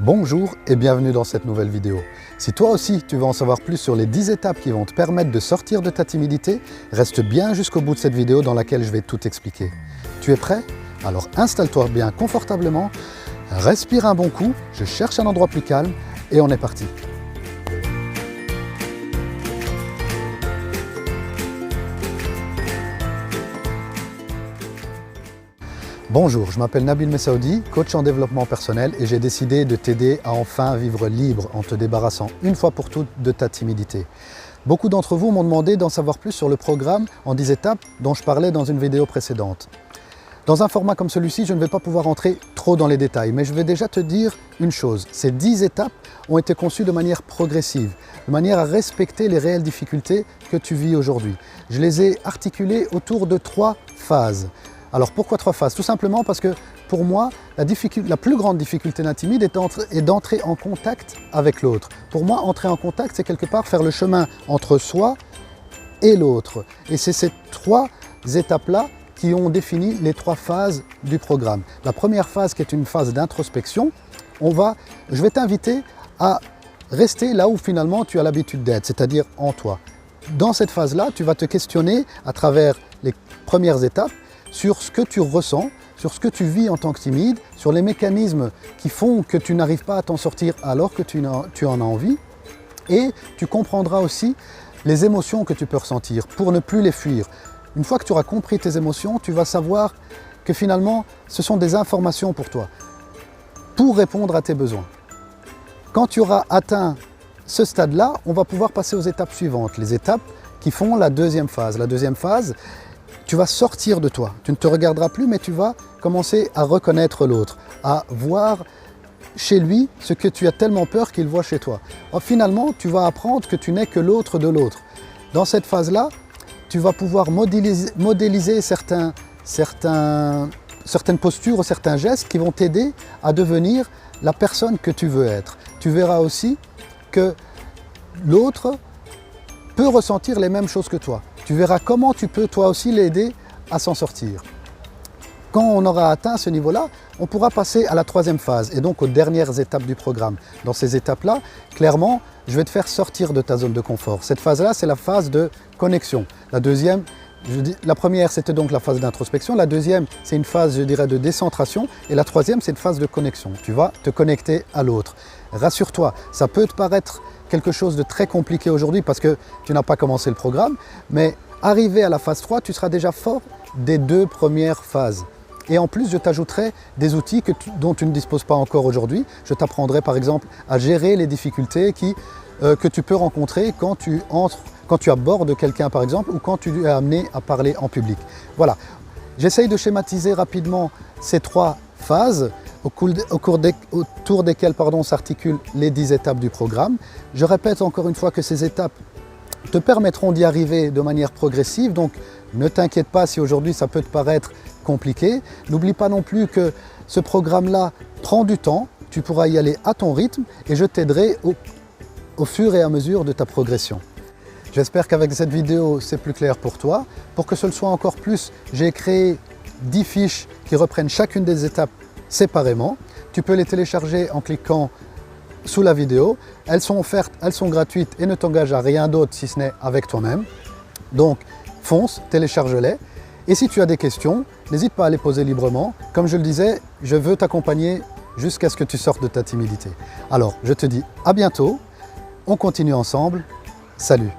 Bonjour et bienvenue dans cette nouvelle vidéo. Si toi aussi tu veux en savoir plus sur les 10 étapes qui vont te permettre de sortir de ta timidité, reste bien jusqu'au bout de cette vidéo dans laquelle je vais tout expliquer. Tu es prêt? Alors installe-toi bien confortablement, respire un bon coup, je cherche un endroit plus calme et on est parti. Bonjour, je m'appelle Nabil Messaoudi, coach en développement personnel et j'ai décidé de t'aider à enfin vivre libre en te débarrassant une fois pour toutes de ta timidité. Beaucoup d'entre vous m'ont demandé d'en savoir plus sur le programme en 10 étapes dont je parlais dans une vidéo précédente. Dans un format comme celui-ci, je ne vais pas pouvoir entrer trop dans les détails, mais je vais déjà te dire une chose. Ces 10 étapes ont été conçues de manière progressive, de manière à respecter les réelles difficultés que tu vis aujourd'hui. Je les ai articulées autour de 3 phases. Alors pourquoi 3 phases? Tout simplement parce que pour moi, la plus grande difficulté d'un timide est d'entrer en contact avec l'autre. Pour moi, entrer en contact, c'est quelque part faire le chemin entre soi et l'autre. Et c'est ces 3 étapes-là qui ont défini les 3 phases du programme. La première phase qui est une phase d'introspection, je vais t'inviter à rester là où finalement tu as l'habitude d'être, c'est-à-dire en toi. Dans cette phase-là, tu vas te questionner à travers les premières étapes sur ce que tu ressens, sur ce que tu vis en tant que timide, sur les mécanismes qui font que tu n'arrives pas à t'en sortir alors que tu en as envie. Et tu comprendras aussi les émotions que tu peux ressentir pour ne plus les fuir. Une fois que tu auras compris tes émotions, tu vas savoir que finalement, ce sont des informations pour toi, pour répondre à tes besoins. Quand tu auras atteint ce stade-là, on va pouvoir passer aux étapes suivantes, les étapes qui font la deuxième phase. La deuxième phase, tu vas sortir de toi, tu ne te regarderas plus, mais tu vas commencer à reconnaître l'autre, à voir chez lui ce que tu as tellement peur qu'il voit chez toi. Alors, finalement, tu vas apprendre que tu n'es que l'autre de l'autre. Dans cette phase-là, tu vas pouvoir modéliser certaines postures ou certains gestes qui vont t'aider à devenir la personne que tu veux être. Tu verras aussi que l'autre peut ressentir les mêmes choses que toi. Tu verras comment tu peux toi aussi l'aider à s'en sortir. Quand on aura atteint ce niveau-là, on pourra passer à la 3e phase et donc aux dernières étapes du programme. Dans ces étapes-là, clairement, je vais te faire sortir de ta zone de confort. Cette phase-là, c'est la phase de connexion. La première, c'était donc la phase d'introspection. La deuxième, c'est une phase, je dirais, de décentration. Et la troisième, c'est une phase de connexion. Tu vas te connecter à l'autre. Rassure-toi, ça peut te paraître quelque chose de très compliqué aujourd'hui parce que tu n'as pas commencé le programme, mais arrivé à la phase 3, tu seras déjà fort des 2 premières phases. Et en plus, je t'ajouterai des outils dont tu ne disposes pas encore aujourd'hui. Je t'apprendrai par exemple à gérer les difficultés que tu peux rencontrer quand tu abordes quelqu'un par exemple ou quand tu es amené à parler en public. Voilà, j'essaye de schématiser rapidement ces 3 phases autour desquelles s'articulent les 10 étapes du programme. Je répète encore une fois que ces étapes te permettront d'y arriver de manière progressive, donc ne t'inquiète pas si aujourd'hui ça peut te paraître compliqué. N'oublie pas non plus que ce programme-là prend du temps, tu pourras y aller à ton rythme et je t'aiderai au fur et à mesure de ta progression. J'espère qu'avec cette vidéo, c'est plus clair pour toi. Pour que ce le soit encore plus, j'ai créé 10 fiches qui reprennent chacune des étapes séparément. Tu peux les télécharger en cliquant sous la vidéo. Elles sont offertes, elles sont gratuites et ne t'engagent à rien d'autre si ce n'est avec toi-même. Donc fonce, télécharge-les. Et si tu as des questions, n'hésite pas à les poser librement. Comme je le disais, je veux t'accompagner jusqu'à ce que tu sortes de ta timidité. Alors, je te dis à bientôt. On continue ensemble. Salut!